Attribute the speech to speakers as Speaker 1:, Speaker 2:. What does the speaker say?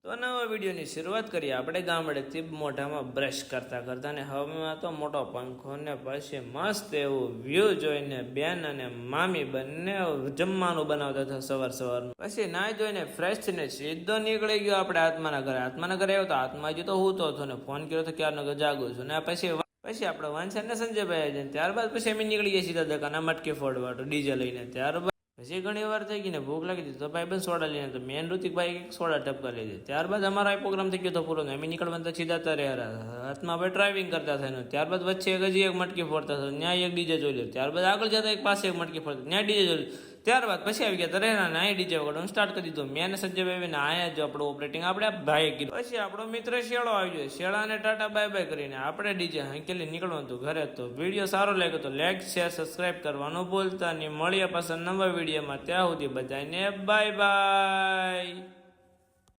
Speaker 1: તો નવા વિડીયોની શરૂઆત કરીએ આપણે ગામડેથી મોઢામાં બ્રશ કરતા ને હવામાં તો મોટો પંખો ને પછી મસ્ત એવું વ્યૂ જોઈને બેન અને મામી બંને જમવાનું બનાવતા હતા સવારનું પછી નાઈ ધોઈને ફ્રેશ થઈને સીધો નીકળી ગયો આપણે આત્માના ઘરે આવ્યો તો આત્મા હજી તો હું તો હતો ને ફોન કર્યો તો ક્યારનો જાગું છું ને પછી આપણે વાંસન ને સંજયભાઈ આવી જાય ત્યારબાદ પછી અમે નીકળી ગયા સીધા દુકાન મટકી ફોડવા ડીજે લઈને ત્યારબાદ પછી ઘણી વાર થઈ ગઈ ને ભૂખ લાગી હતી તો ભાઈ બંધ સોડા લઈને તો મેન ઋતિકભાઈ સોડા ટપકા લઈ દીધી ત્યારબાદ અમારો પ્રોગ્રામ થઈ ગયો તો પૂરો અમે નીકળવાનું તો સીધા તરે હાથમાં આપણે ડ્રાઇવિંગ કરતા થાય ત્યારબાદ વચ્ચે હજી એક મટકી ફોડતા હતા ત્યાં એક ડીજે જોઈ લો ત્યારબાદ આગળ જતા એક પાસે એક મટકી ફોડતા ત્યાં ડીજે જોઈ ત્યારબાદ પછી આવી ગયા તરેના ને અહીં ડીજે વગાડવાનું સ્ટાર્ટ કરી દીધું મેં સંજયભાઈ ને આયા જો આપણું ઓપરેટિંગ આપણે ભાઈ કીધું પછી આપણો મિત્ર શેળો આવી ગયો શેળાને ટાટા બાય બાય કરીને આપણે ડીજે હંકેલી નીકળવાનું હતું ઘરે તો વિડીયો સારો લાગ્યો તો લાઈક શેર સબસ્ક્રાઈબ કરવાનું ભૂલતા નહીં મળીએ પાછા નવા વિડીયોમાં ત્યાં સુધી બધાને બાય બાય.